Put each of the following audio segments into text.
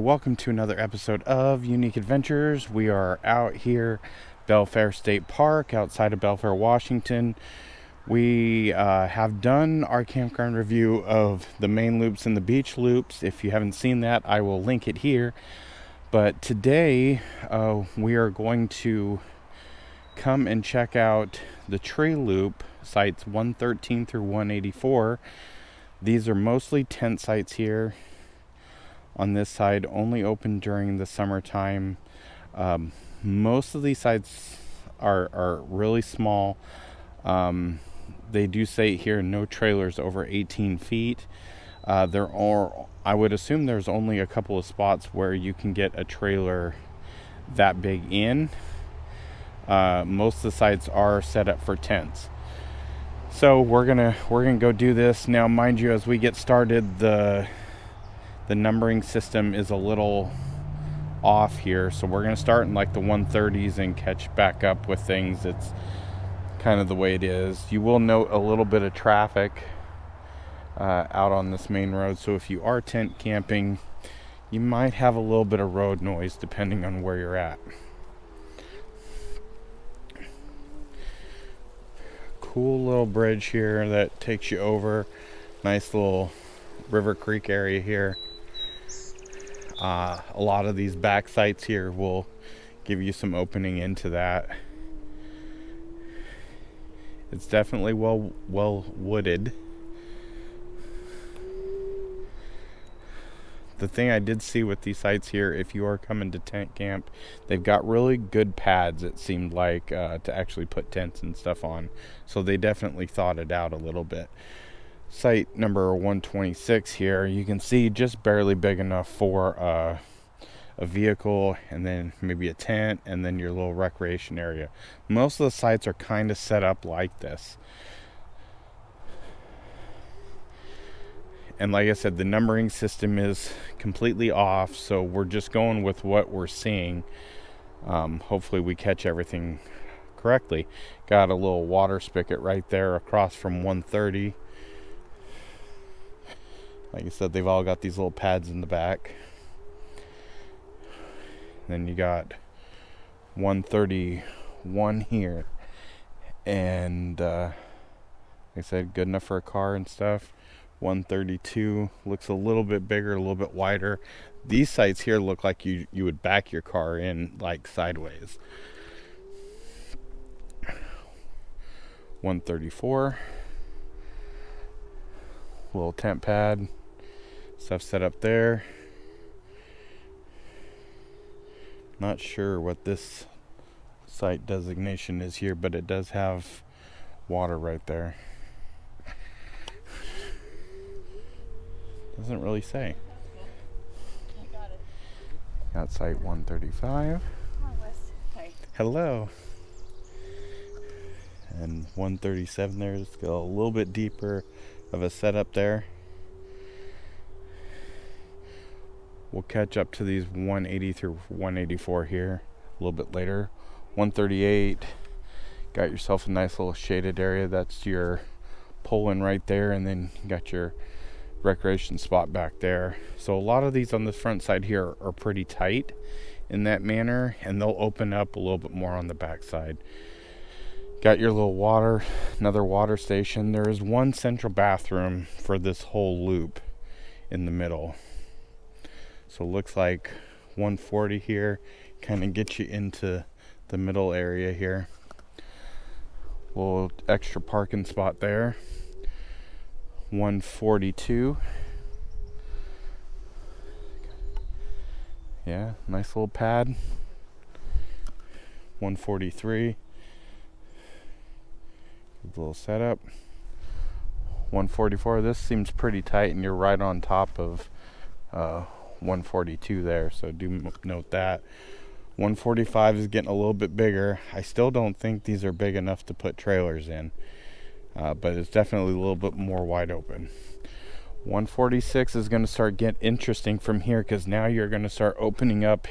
Welcome to another episode of Unique Adventurez. We are out here, Belfair State Park, outside of Belfair, Washington. We have done our campground review of the main loops and the beach loops. If you haven't seen that, I will link it here. But today, we are going to come and check out the tree loop sites 113 through 184. These are mostly tent sites here. On this side, only open during the summertime. Most of these sites are really small. They do say here no trailers over 18 feet. There are, I would assume there's only a couple of spots where you can get a trailer that big in. Most of the sites are set up for tents. So we're gonna go do this now. Mind you, as we get started, the numbering system is a little off here, so we're going to start in like the 130s and catch back up with things. It's kind of the way it is. You will note a little bit of traffic out on this main road, so if you are tent camping, you might have a little bit of road noise depending on where you're at. Cool little bridge here that takes you over. Nice little River Creek area here. A lot of these back sites here will give you some opening into that. It's definitely well wooded. The thing I did see with these sites here, if you are coming to tent camp, they've got really good pads, it seemed like, to actually put tents and stuff on. So they definitely thought it out a little bit. Site number 126 here, you can see just barely big enough for a vehicle, and then maybe a tent, and then your little recreation area. Most of the sites are kind of set up like this. And like I said, the numbering system is completely off, so we're just going with what we're seeing. Hopefully we catch everything correctly. Got a little water spigot right there across from 130. Like I said, they've all got these little pads in the back. Then you got 131 here. And like I said, good enough for a car and stuff. 132 looks a little bit bigger, a little bit wider. These sites here look like you would back your car in like sideways. 134. Little tent pad. Stuff set up there. Not sure what this site designation is here, but it does have water right there. Doesn't really say. Got site 135. Hi. Hello. And 137 there. Let's go a little bit deeper of a setup there. We'll catch up to these 180 through 184 here a little bit later. 138, got yourself a nice little shaded area. That's your pull-in right there, and then you got your recreation spot back there. So a lot of these on this front side here are pretty tight in that manner, and they'll open up a little bit more on the back side. Got your little water, another water station. There is one central bathroom for this whole loop in the middle. So it looks like 140 here, kind of gets you into the middle area here. Little extra parking spot there. 142. Yeah, nice little pad. 143. Good little setup. 144. This seems pretty tight, and you're right on top of 142 there, so do note that. 145 is getting a little bit bigger. I still don't think these are big enough to put trailers in, but it's definitely a little bit more wide open. 146 is going to start getting interesting from here, because now you're going to start opening up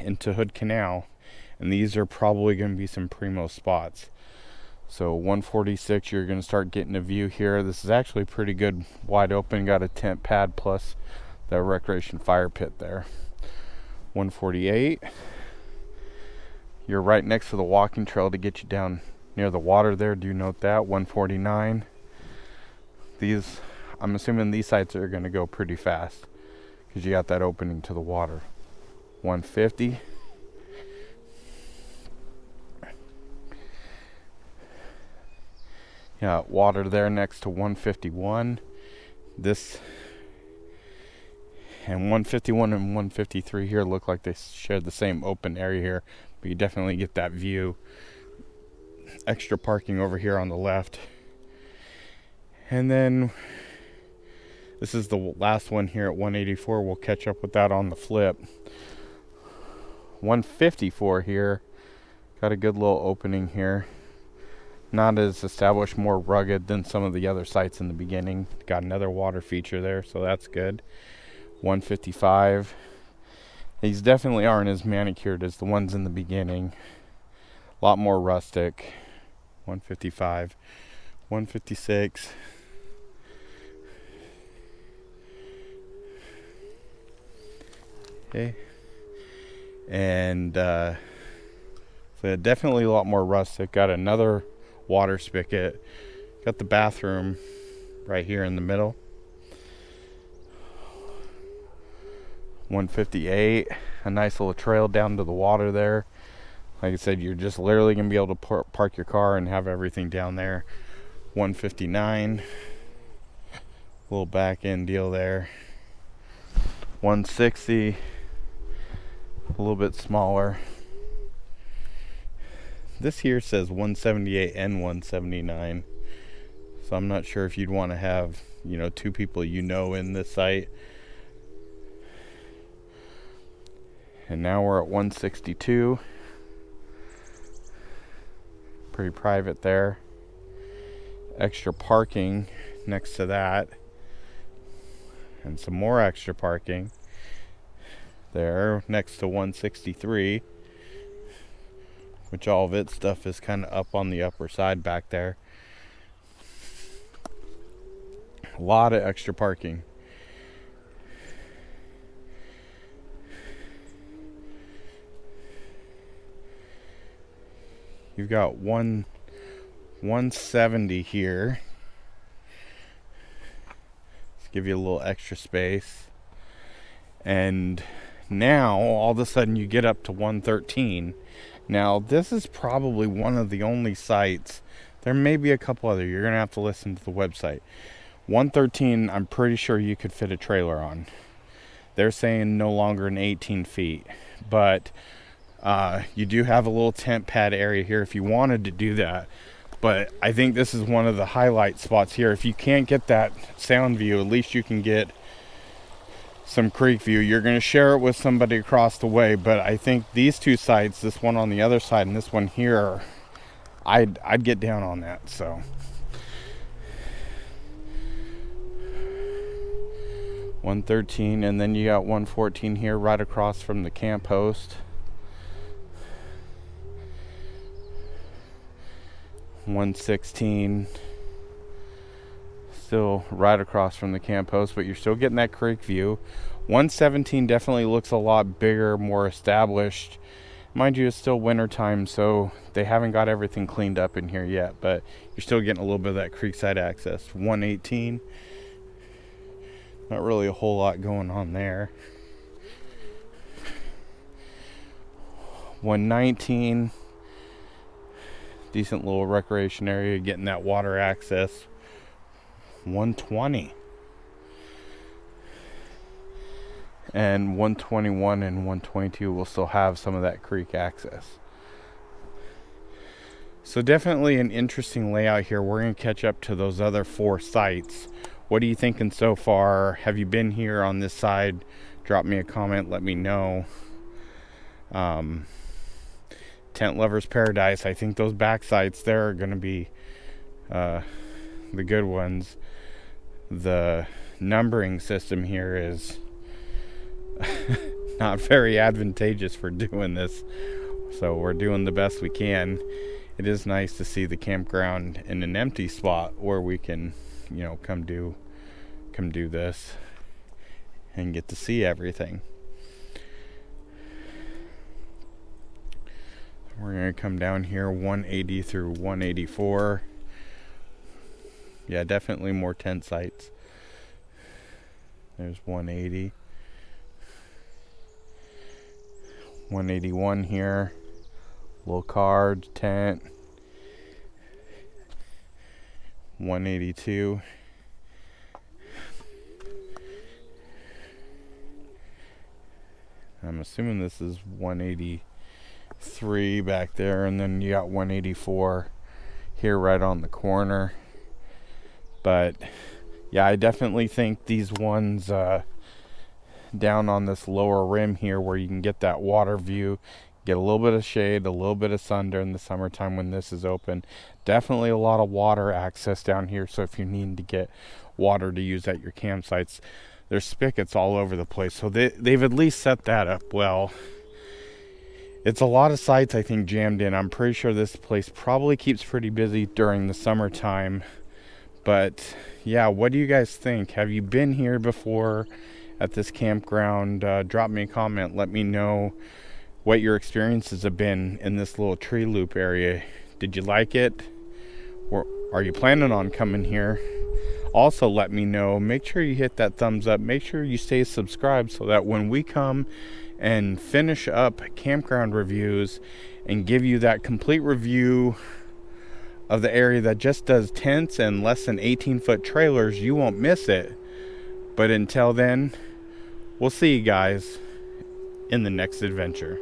into Hood Canal, and these are probably going to be some primo spots. So 146, you're going to start getting a view here. This is actually pretty good, wide open. Got a tent pad plus that recreation fire pit there. 148. You're right next to the walking trail to get you down near the water there. Do note that. 149. These, I'm assuming these sites are going to go pretty fast because you got that opening to the water. 150. Yeah, water there next to 151. This and 151 and 153 here look like they share the same open area here, but you definitely get that view. Extra parking over here on the left. And then this is the last one here at 184. We'll catch up with that on the flip. 154 here. Got a good little opening here. Not as established, more rugged than some of the other sites in the beginning. Got another water feature there, so that's good. 155. These definitely aren't as manicured as the ones in the beginning. A lot more rustic. 155. 156. Okay. And so definitely a lot more rustic. Got another water spigot. Got the bathroom right here in the middle. 158. A nice little trail down to the water there. Like I said, you're just literally going to be able to park your car and have everything down there. 159. Little back end deal there. 160. A little bit smaller. This here says 178 and 179. So I'm not sure if you'd want to have, two people in this site. And now we're at 162. Pretty private there. Extra parking next to that. And some more extra parking there next to 163. Which all of its stuff is kind of up on the upper side back there. A lot of extra parking. You've got 170 here. Let's give you a little extra space. And now, all of a sudden, you get up to 113. Now, this is probably one of the only sites. There may be a couple other. You're going to have to listen to the website. 113, I'm pretty sure you could fit a trailer on. They're saying no longer than 18 feet. But you do have a little tent pad area here if you wanted to do that. But I think this is one of the highlight spots here. If you can't get that sound view, at least you can get some creek view. You're going to share it with somebody across the way, but I think these two sites, this one on the other side and this one here, I'd get down on that. So 113, and then you got 114 here right across from the camp host. 116, still right across from the camp host, but you're still getting that creek view. 117 definitely looks a lot bigger, more established. Mind you, it's still winter time, so they haven't got everything cleaned up in here yet, but you're still getting a little bit of that creekside access. 118, not really a whole lot going on there. 119, decent little recreation area, getting that water access. 120. And 121 and 122 will still have some of that creek access. So definitely an interesting layout here. We're going to catch up to those other 4 sites. What are you thinking so far? Have you been here on this side? Drop me a comment, let me know. Tent Lovers Paradise, I think those back sites there are going to be the good ones. The numbering system here is not very advantageous for doing this, so we're doing the best we can. It is nice to see the campground in an empty spot where we can come do this. and get to see everything. We're going to come down here 180 through 184. Yeah, definitely more tent sites. There's 180. 181 here. Little card, tent. 182. I'm assuming this is 183 back there, and then you got 184 here right on the corner. But yeah, I definitely think these ones down on this lower rim here, where you can get that water view, get a little bit of shade, a little bit of sun during the summertime when this is open. Definitely a lot of water access down here, so if you need to get water to use at your campsites, there's spigots all over the place, so they've at least set that up well. It's a lot of sites, I think, jammed in. I'm pretty sure this place probably keeps pretty busy during the summertime. But yeah, what do you guys think? Have you been here before at this campground? Drop me a comment. Let me know what your experiences have been in this little tree loop area. Did you like it? Or are you planning on coming here? Also, let me know. Make sure you hit that thumbs up. Make sure you stay subscribed so that when we come and finish up campground reviews and give you that complete review of the area that just does tents and less than 18-foot trailers, you won't miss it. But until then, we'll see you guys in the next adventure.